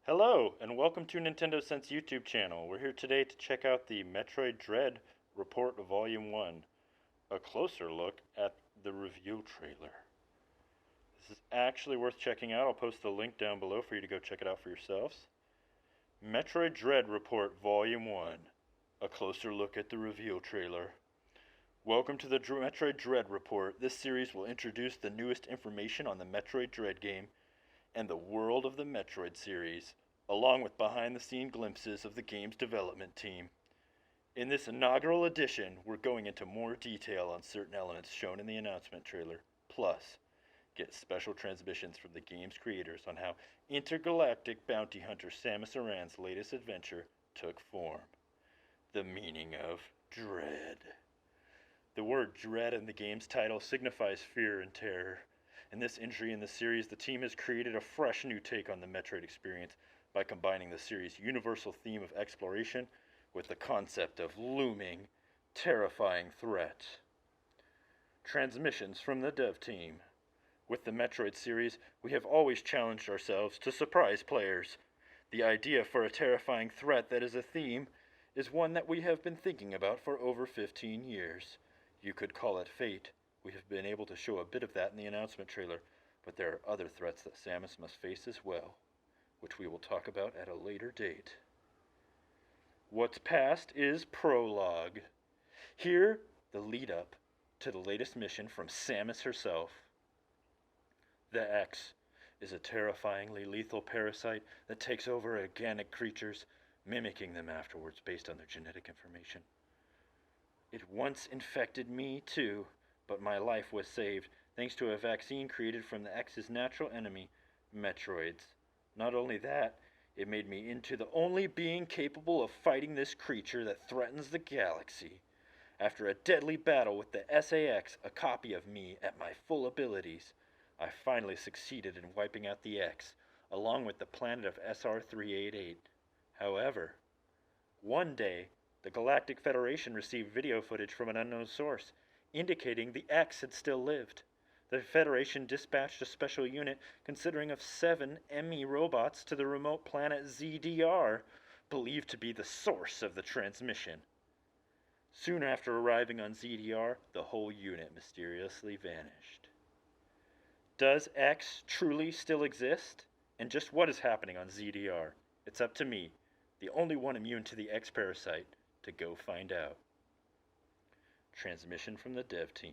Hello, and welcome to Nintendo Sense YouTube channel. We're here today to check out the Metroid Dread Report Volume 1, a closer look at the review trailer. This is actually worth checking out. I'll post the link down below for you to go check it out for yourselves. Metroid Dread Report Volume 1, a closer look at the reveal trailer. Welcome to the Metroid Dread Report. This series will introduce the newest information on the Metroid Dread game and the world of the Metroid series, along with behind-the-scenes glimpses of the game's development team. In this inaugural edition, we're going into more detail on certain elements shown in the announcement trailer, plus get special transmissions from the game's creators on how intergalactic bounty hunter Samus Aran's latest adventure took form. The meaning of dread. The word dread in the game's title signifies fear and terror. In this entry in the series, the team has created a fresh new take on the Metroid experience by combining the series' universal theme of exploration with the concept of looming, terrifying threat. Transmissions from the dev team. With the Metroid series, we have always challenged ourselves to surprise players. The idea for a terrifying threat that is a theme is one that we have been thinking about for over 15 years. You could call it fate. We have been able to show a bit of that in the announcement trailer, but there are other threats that Samus must face as well, which we will talk about at a later date. What's past is prologue. Here, the lead up to the latest mission from Samus herself. The X is a terrifyingly lethal parasite that takes over organic creatures, mimicking them afterwards based on their genetic information. It once infected me too, but my life was saved thanks to a vaccine created from the X's natural enemy, Metroids. Not only that, it made me into the only being capable of fighting this creature that threatens the galaxy. After a deadly battle with the SAX, a copy of me at my full abilities, I finally succeeded in wiping out the X, along with the planet of SR-388. However, one day, the Galactic Federation received video footage from an unknown source, indicating the X had still lived. The Federation dispatched a special unit consisting of 7 Emmy robots to the remote planet ZDR, believed to be the source of the transmission. Soon after arriving on ZDR, the whole unit mysteriously vanished. Does X truly still exist? And just what is happening on ZDR? It's up to me, the only one immune to the X parasite, to go find out. Transmission from the dev team.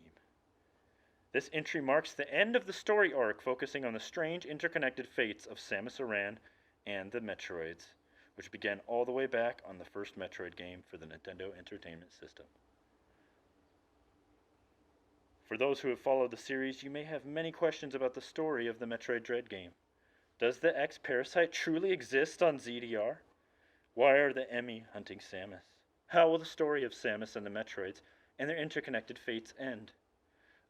This entry marks the end of the story arc focusing on the strange interconnected fates of Samus Aran and the Metroids, which began all the way back on the first Metroid game for the Nintendo Entertainment System. For those who have followed the series, you may have many questions about the story of the Metroid Dread game. Does the X parasite truly exist on ZDR? Why are the Emmy hunting Samus? How will the story of Samus and the Metroids and their interconnected fates end?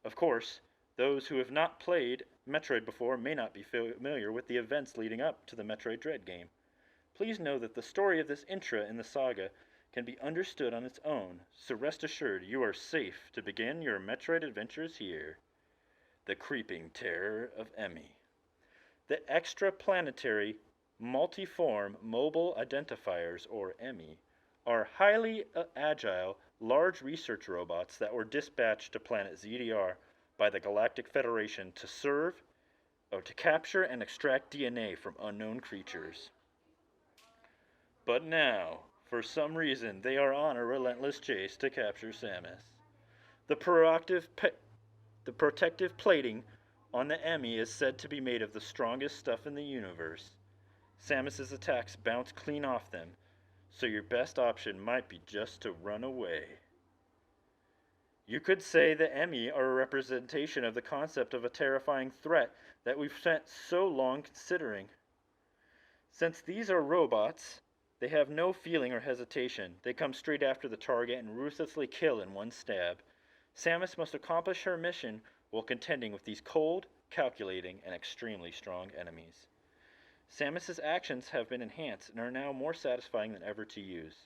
Of course, those who have not played Metroid before may not be familiar with the events leading up to the Metroid Dread game. Please know that the story of this intra in the saga can be understood on its own, so rest assured you are safe to begin your Metroid adventures here. The creeping terror of Emmy. The extraplanetary multiform mobile identifiers, or Emmy, are highly agile, large research robots that were dispatched to planet ZDR by the Galactic Federation to capture and extract DNA from unknown creatures. But now, for some reason, they are on a relentless chase to capture Samus. The protective plating on the Emmy is said to be made of the strongest stuff in the universe. Samus's attacks bounce clean off them, so your best option might be just to run away. You could say the Emmy are a representation of the concept of a terrifying threat that we've spent so long considering. Since these are robots, they have no feeling or hesitation. They come straight after the target and ruthlessly kill in one stab. Samus must accomplish her mission while contending with these cold, calculating, and extremely strong enemies. Samus's actions have been enhanced and are now more satisfying than ever to use.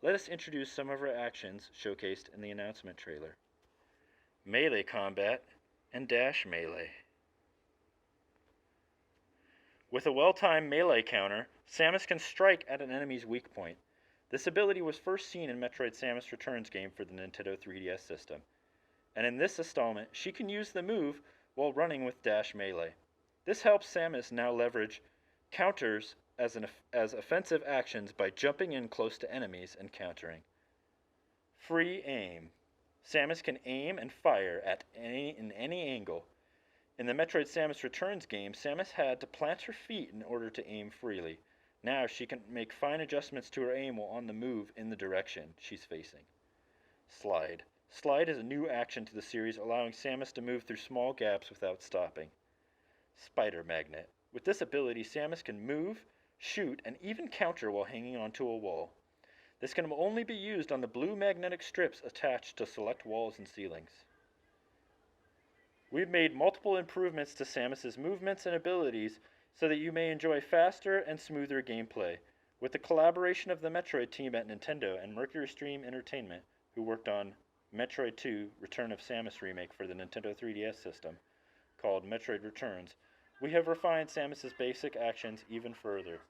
Let us introduce some of her actions showcased in the announcement trailer. Melee combat and dash melee. With a well-timed melee counter, Samus can strike at an enemy's weak point. This ability was first seen in Metroid Samus Returns game for the Nintendo 3DS system. And in this installment, she can use the move while running with dash melee. This helps Samus now leverage counters as offensive actions by jumping in close to enemies and countering. Free aim. Samus can aim and fire in any angle. In the Metroid Samus Returns game, Samus had to plant her feet in order to aim freely. Now she can make fine adjustments to her aim while on the move in the direction she's facing. Slide. Slide is a new action to the series, allowing Samus to move through small gaps without stopping. Spider Magnet. With this ability, Samus can move, shoot, and even counter while hanging onto a wall. This can only be used on the blue magnetic strips attached to select walls and ceilings. We've made multiple improvements to Samus's movements and abilities so that you may enjoy faster and smoother gameplay. With the collaboration of the Metroid team at Nintendo and Mercury Stream Entertainment, who worked on Metroid 2 Return of Samus remake for the Nintendo 3DS system, called Metroid Returns, we have refined Samus's basic actions even further.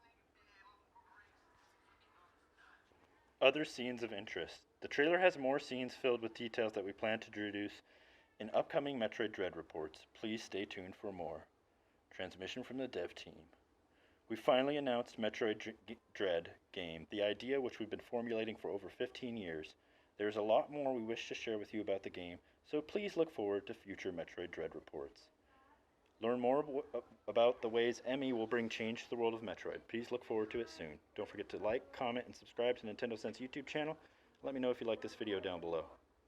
Other scenes of interest. The trailer has more scenes filled with details that we plan to introduce in upcoming Metroid Dread reports. Please stay tuned for more. Transmission from the dev team. We finally announced Metroid Dread game, the idea which we've been formulating for over 15 years. There's a lot more we wish to share with you about the game, so please look forward to future Metroid Dread reports. Learn more about the ways Emmy will bring change to the world of Metroid. Please look forward to it soon. Don't forget to like, comment, and subscribe to Nintendo Sense YouTube channel. Let me know if you like this video down below.